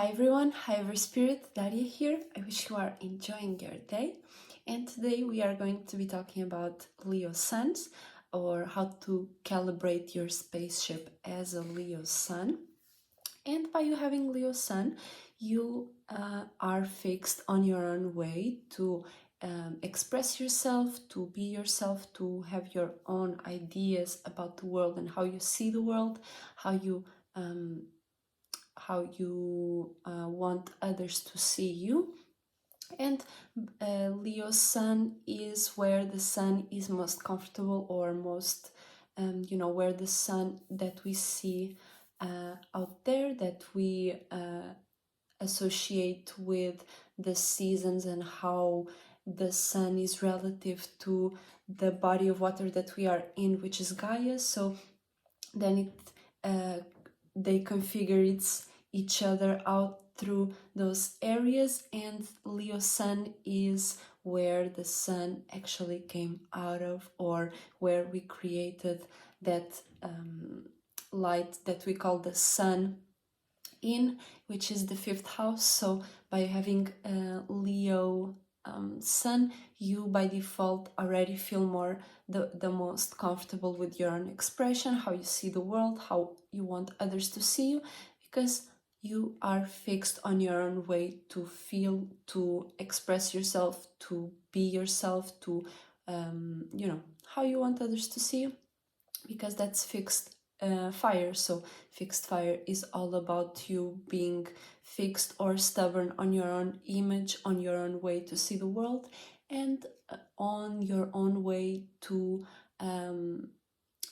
Hi everyone, hi Ever Spirit, Daria here. I wish you are enjoying your day. And today we are going to be talking about Leo suns, or how to calibrate your spaceship as a Leo sun. And by you having Leo sun, you are fixed on your own way to express yourself, to be yourself, to have your own ideas about the world and how you see the world, how you want others to see you. And Leo sun is where the sun is most comfortable, or most where the sun that we see out there, that we associate with the seasons, and how the sun is relative to the body of water that we are in, which is Gaia. So then they configure each other out through those areas, and Leo sun is where the sun actually came out of, or where we created that light that we call the sun in, which is the 5th house. So by having Leo sun, you by default already feel more the most comfortable with your own expression, how you see the world, how you want others to see you, because you are fixed on your own way to feel, to express yourself, to be yourself, to how you want others to see you, because that's fixed fire. So fixed fire is all about you being fixed or stubborn on your own image, on your own way to see the world, and on your own way to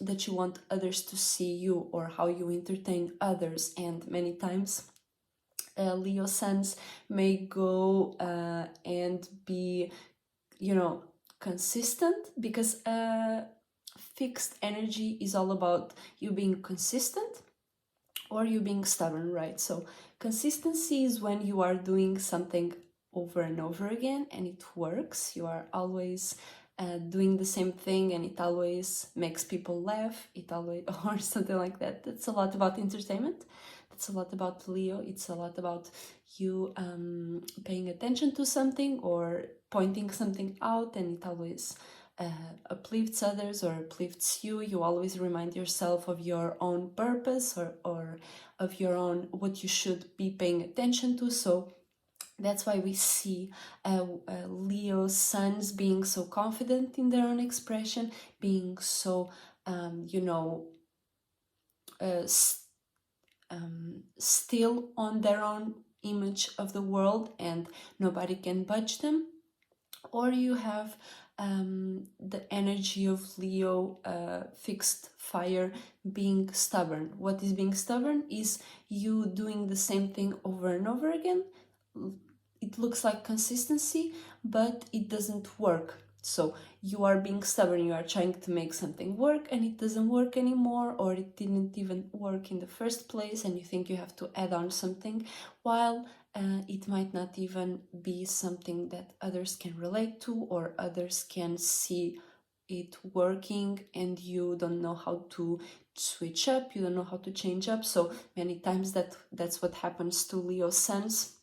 that you want others to see you, or how you entertain others. And many times Leo suns may go and be consistent, because fixed energy is all about you being consistent or you being stubborn, right? So consistency is when you are doing something over and over again and it works. You are always doing the same thing and it always makes people laugh, or something like that. That's a lot about entertainment. That's a lot about Leo. It's a lot about you paying attention to something or pointing something out, and it always uplifts others or uplifts you. You always remind yourself of your own purpose, or of your own, what you should be paying attention to. So that's why we see Leo suns being so confident in their own expression, being so still on their own image of the world, and nobody can budge them. Or you have the energy of Leo fixed fire being stubborn. What is being stubborn is you doing the same thing over and over again. It looks like consistency, but it doesn't work. So you are being stubborn, you are trying to make something work and it doesn't work anymore, or it didn't even work in the first place, and you think you have to add on something, while it might not even be something that others can relate to, or others can see it working, and you don't know how to switch up, you don't know how to change up. So many times that's what happens to Leo suns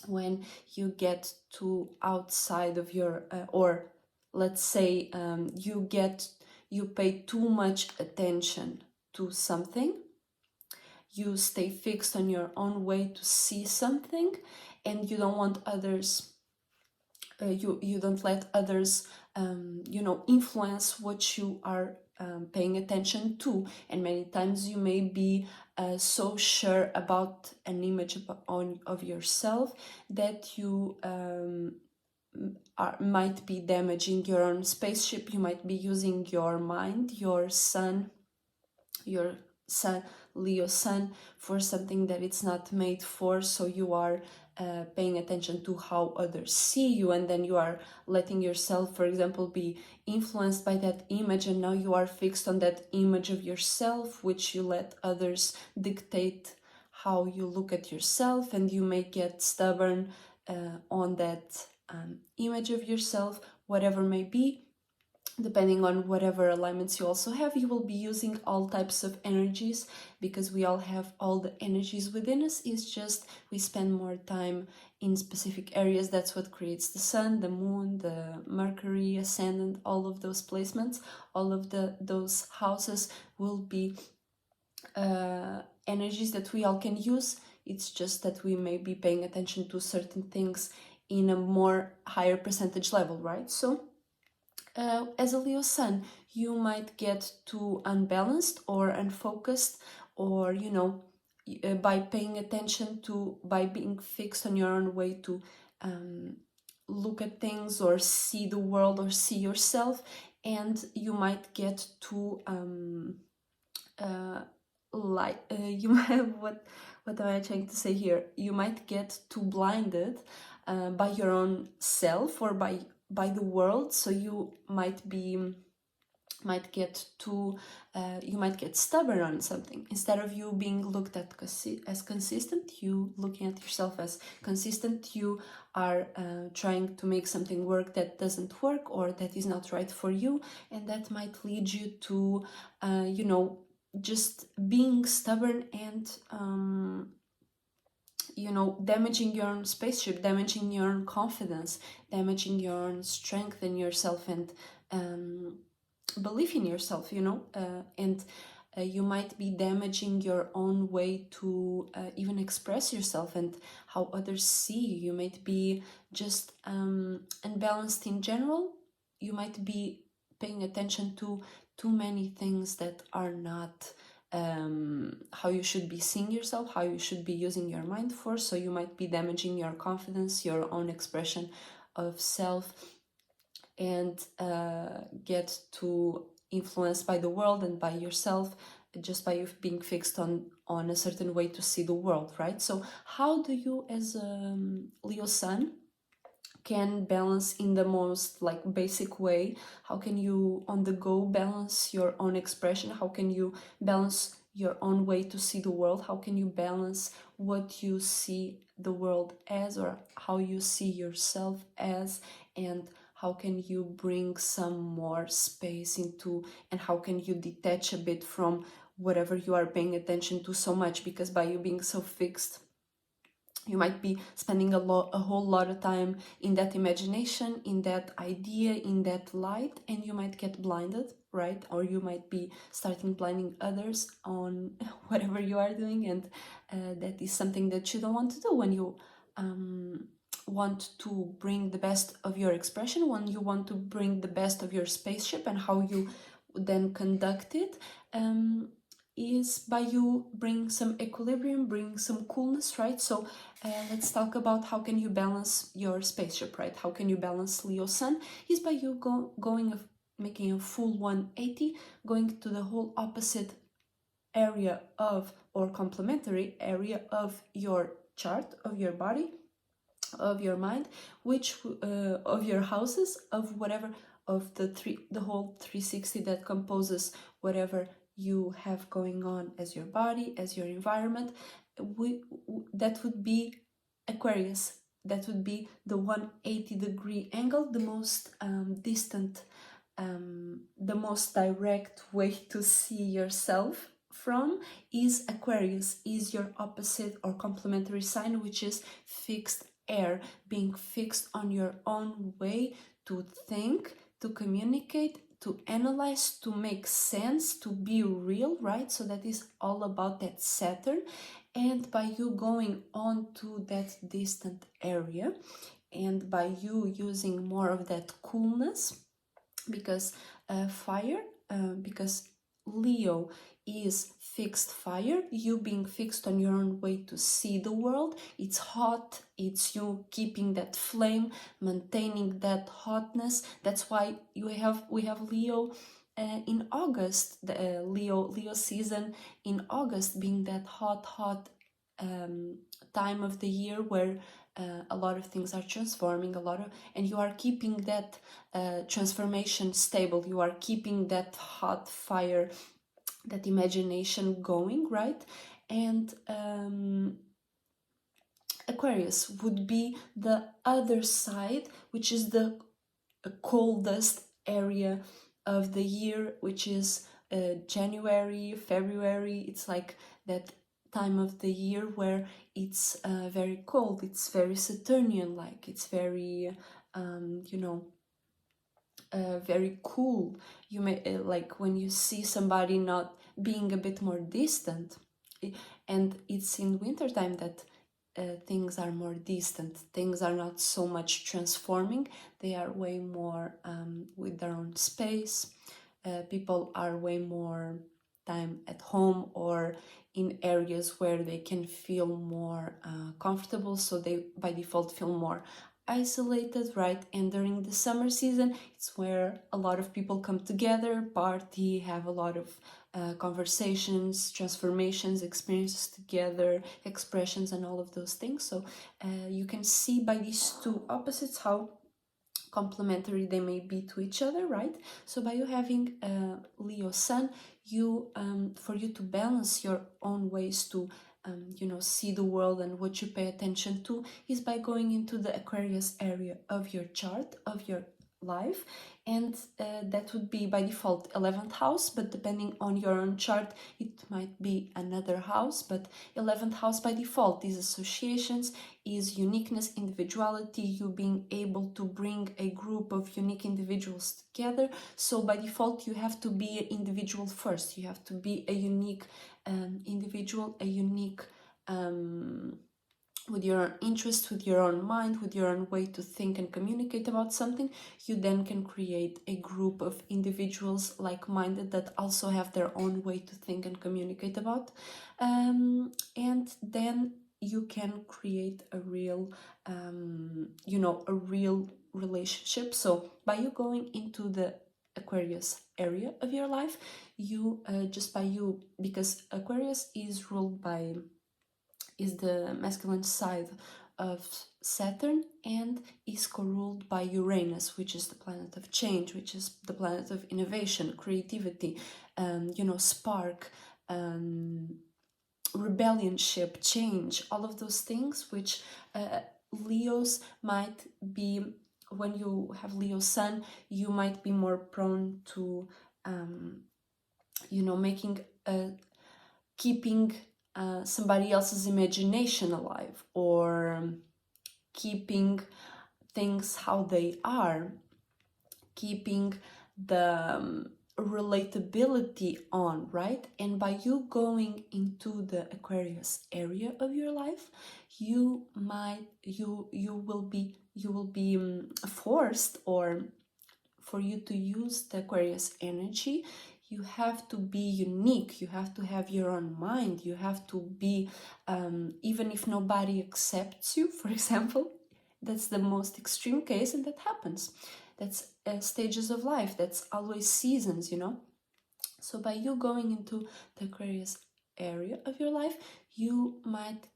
when you get too outside of your or let's say you pay too much attention to something, you stay fixed on your own way to see something, and you don't want others you don't let others influence what you are paying attention to. And many times you may be so sure about an image of yourself that you might be damaging your own spaceship. You might be using your mind, your sun, Leo sun, for something that it's not made for. So you are paying attention to how others see you, and then you are letting yourself, for example, be influenced by that image, and now you are fixed on that image of yourself, which you let others dictate how you look at yourself, and you may get stubborn on that image of yourself, whatever may be. depending on whatever alignments you also have, you will be using all types of energies, because we all have all the energies within us. It's just we spend more time in specific areas. That's what creates the sun, the moon, the Mercury ascendant, all of those placements, all of those houses will be energies that we all can use. It's just that we may be paying attention to certain things in a more higher percentage level, right? So as a Leo sun, you might get too unbalanced or unfocused, or by paying attention to, by being fixed on your own way to look at things or see the world or see yourself, and you might get too you might what am I trying to say here? You might get too blinded by your own self or by the world, so you might get too you might get stubborn on something. Instead of you being looked at as consistent, you looking at yourself as consistent, you are trying to make something work that doesn't work or that is not right for you, and that might lead you to just being stubborn and damaging your own spaceship, damaging your own confidence, damaging your own strength in yourself and belief in yourself, and you might be damaging your own way to even express yourself and how others see you. You might be just unbalanced in general. You might be paying attention to too many things that are not how you should be seeing yourself, how you should be using your mind for. So you might be damaging your confidence, your own expression of self, and get too influenced by the world and by yourself, just by you being fixed on a certain way to see the world, right? So how do you, as Leo sun, can balance in the most basic way? How can you on the go balance your own expression? How can you balance your own way to see the world? How can you balance what you see the world as, or how you see yourself as, and how can you bring some more space into, and how can you detach a bit from whatever you are paying attention to so much? Because by you being so fixed, you might be spending a whole lot of time in that imagination, in that idea, in that light, and you might get blinded, right? Or you might be starting blinding others on whatever you are doing, and that is something that you don't want to do when you want to bring the best of your expression, when you want to bring the best of your spaceship. And how you then conduct it is by you bring some equilibrium, bring some coolness, right? So let's talk about how can you balance your spaceship, right? How can you balance Leo sun? Is by you making a full 180, going to the whole opposite area of, or complementary area of your chart, of your body, of your mind, which of your houses, of whatever, of the whole 360 that composes whatever you have going on as your body, as your environment. That would be Aquarius. That would be the 180-degree angle, the most distant, the most direct way to see yourself from is Aquarius, is your opposite or complementary sign, which is fixed air, being fixed on your own way to think, to communicate, to analyze, to make sense, to be real, right? So that is all about that Saturn. And by you going on to that distant area, and by you using more of that coolness, because fire, because Leo is fixed fire, you being fixed on your own way to see the world. It's hot, it's you keeping that flame, maintaining that hotness. That's why we have Leo in August, the Leo season in August being that hot time of the year where a lot of things are transforming, and you are keeping that transformation stable. You are keeping that hot fire, that imagination going, right? And Aquarius would be the other side, which is the coldest area of the year, which is January, February. It's like that time of the year where it's very cold, it's very Saturnian like, it's very very cool. You may like when you see somebody not being a bit more distant, and it's in wintertime that things are more distant, things are not so much transforming, they are way more with their own space. People are way more time at home or in areas where they can feel more comfortable, so they by default feel more isolated, right? And during the summer season, it's where a lot of people come together, party, have a lot of conversations, transformations, experiences together, expressions, and all of those things. So you can see by these two opposites how complementary they may be to each other, right? So by you having Leo Sun, you for you to balance your own ways to see the world and what you pay attention to is by going into the Aquarius area of your chart, of your life, and that would be by default 11th house, but depending on your own chart it might be another house. But 11th house by default is associations, is uniqueness, individuality, you being able to bring a group of unique individuals together. So by default you have to be an individual first, you have to be a unique individual, a unique with your own interest, with your own mind, with your own way to think and communicate about something. You then can create a group of individuals like-minded that also have their own way to think and communicate about, and then you can create a real a real relationship. So by you going into the Aquarius area of your life, you because Aquarius is ruled by the masculine side of Saturn and is co-ruled by Uranus, which is the planet of change, which is the planet of innovation, creativity, spark, rebellionship, change, all of those things, which Leos might be. When you have Leo Sun, you might be more prone to making keeping somebody else's imagination alive, or keeping things how they are, keeping the relatability on, right? And by you going into the Aquarius area of your life, you will be forced, or for you to use the Aquarius energy, you have to be unique, you have to have your own mind, you have to be, even if nobody accepts you, for example, that's the most extreme case, and that happens. That's stages of life, that's always seasons, So by you going into the Aquarius area of your life, you might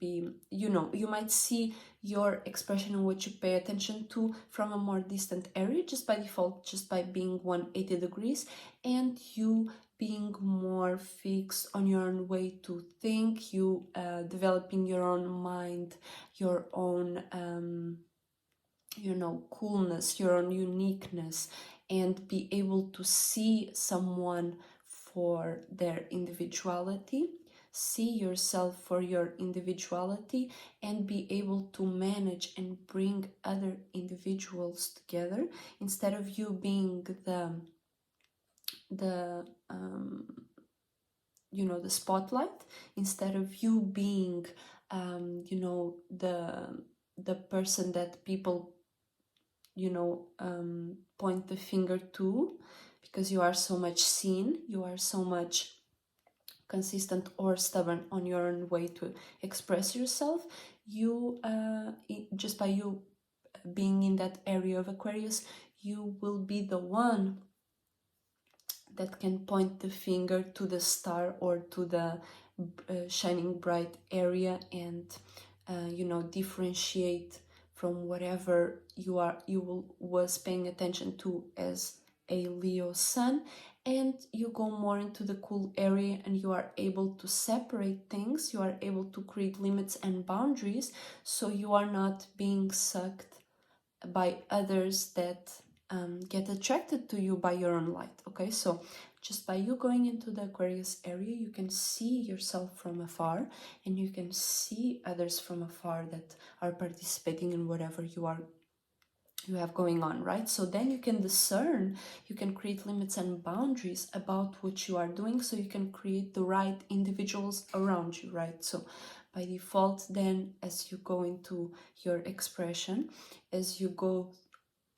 you might see your expression and what you pay attention to from a more distant area, just by default, just by being 180 degrees, and you being more fixed on your own way to think, you developing your own mind, your own coolness, your own uniqueness, and be able to see someone for their individuality, see yourself for your individuality, and be able to manage and bring other individuals together, instead of you being the spotlight, instead of you being the person that people point the finger to, because you are so much seen, you are so much consistent or stubborn on your own way to express yourself. You just by you being in that area of Aquarius, you will be the one that can point the finger to the star or to the shining bright area, and differentiate from whatever was paying attention to as a Leo Sun, and you go more into the cool area, and you are able to separate things, you are able to create limits and boundaries, so you are not being sucked by others that get attracted to you by your own light. Okay, so just by you going into the Aquarius area, you can see yourself from afar, and you can see others from afar that are participating in whatever you have going on, right? So then you can discern, you can create limits and boundaries about what you are doing, so you can create the right individuals around you, right? So by default, then as you go into your expression, as you go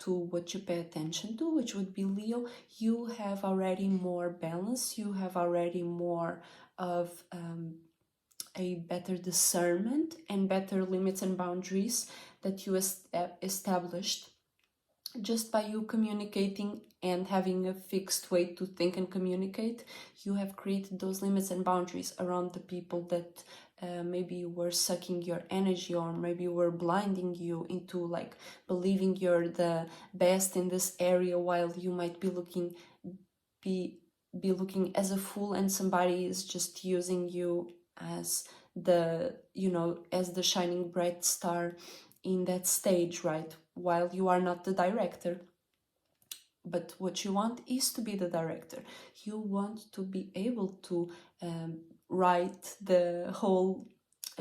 to what you pay attention to, which would be Leo, you have already more balance, you have already more of a better discernment and better limits and boundaries that you established just by you communicating and having a fixed way to think and communicate. You have created those limits and boundaries around the people that maybe were sucking your energy, or maybe were blinding you into like believing you're the best in this area, while you might be looking as a fool, and somebody is just using you as the, you know, as the shining bright star in that stage, right? While you are not the director. But what you want is to be the director. You want to be able to write the whole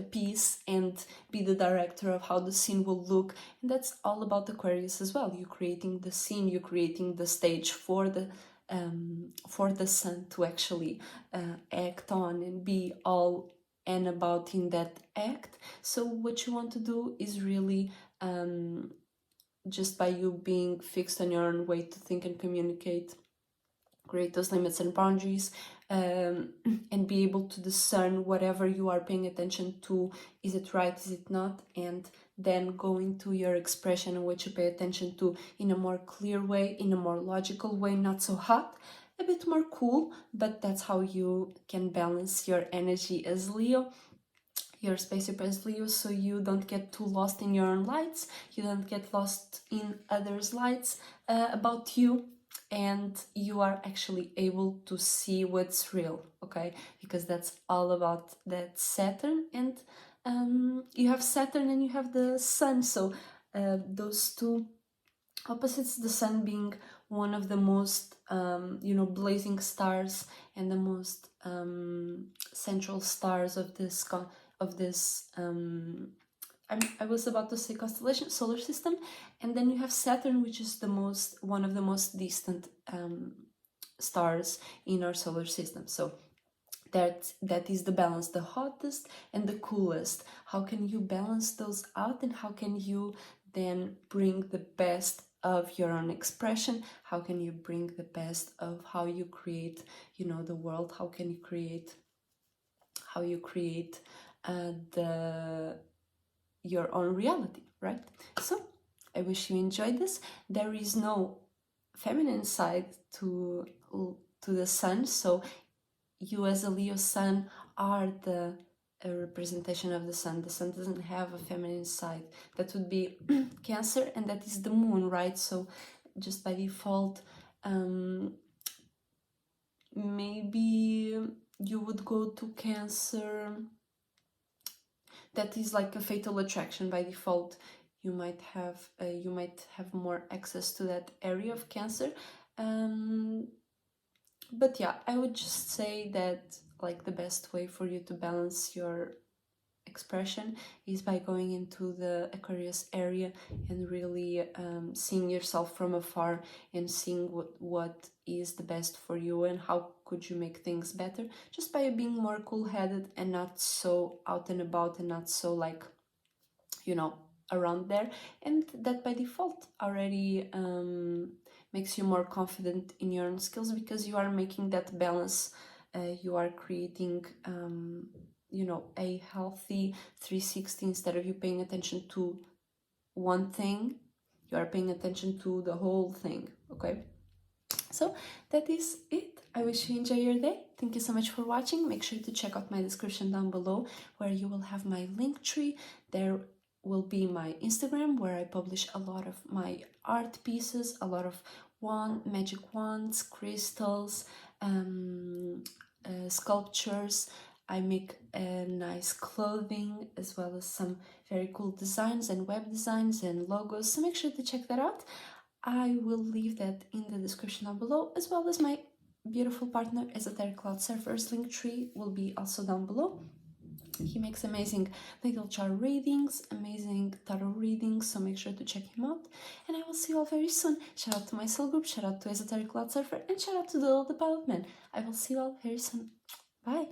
piece and be the director of how the scene will look. And that's all about Aquarius as well. You're creating the scene, you're creating the stage for the sun to actually act on and be all and about in that act. So what you want to do is really just by you being fixed on your own way to think and communicate, create those limits and boundaries, and be able to discern whatever you are paying attention to. Is it right? Is it not? And then go into your expression and what you pay attention to in a more clear way, in a more logical way, not so hot, a bit more cool, but that's how you can balance your energy as Leo, your spaceship as Leo, so you don't get too lost in your own lights, you don't get lost in others' lights about you, and you are actually able to see what's real, okay? Because that's all about that Saturn, and you have Saturn and you have the Sun, so those two opposites, the Sun being one of the most blazing stars and the most central stars of this I was about to say constellation, solar system, and then you have Saturn, which is one of the most distant stars in our solar system. So that is the balance, the hottest and the coolest. How can you balance those out, and how can you then bring the best of your own expression? How can you bring the best of how you create, the world? How can you create your own reality, right? So I wish you enjoyed this. There is no feminine side to the Sun, so you as a Leo Sun are the representation of the Sun. The Sun doesn't have a feminine side. That would be Cancer, and that is the Moon, right? So just by default, maybe you would go to Cancer. That is like a fatal attraction by default. You might have more access to that area of Cancer. But yeah, I would just say that like the best way for you to balance your expression is by going into the Aquarius area and really seeing yourself from afar and seeing what is the best for you and how could you make things better, just by being more cool-headed and not so out and about and not so like, around there. And that by default already makes you more confident in your own skills, because you are making that balance. You are creating a healthy 360. Instead of you paying attention to one thing, you are paying attention to the whole thing, okay? So that is it. I wish you enjoy your day. Thank you so much for watching. Make sure to check out my description down below, where you will have my LinkTree. There will be my Instagram, where I publish a lot of my art pieces, a lot of magic wands, crystals, sculptures. I make nice clothing, as well as some very cool designs and web designs and logos, so make sure to check that out. I will leave that in the description down below, as well as my beautiful partner Esotericcloudsurfer's LinkTree will be also down below. He makes amazing natal chart readings, amazing tarot readings, so make sure to check him out. And I will see you all very soon. Shout out to my soul group, shout out to Esotericcloudsurfer, and shout out to the Pilot Man. I will see you all very soon. Bye!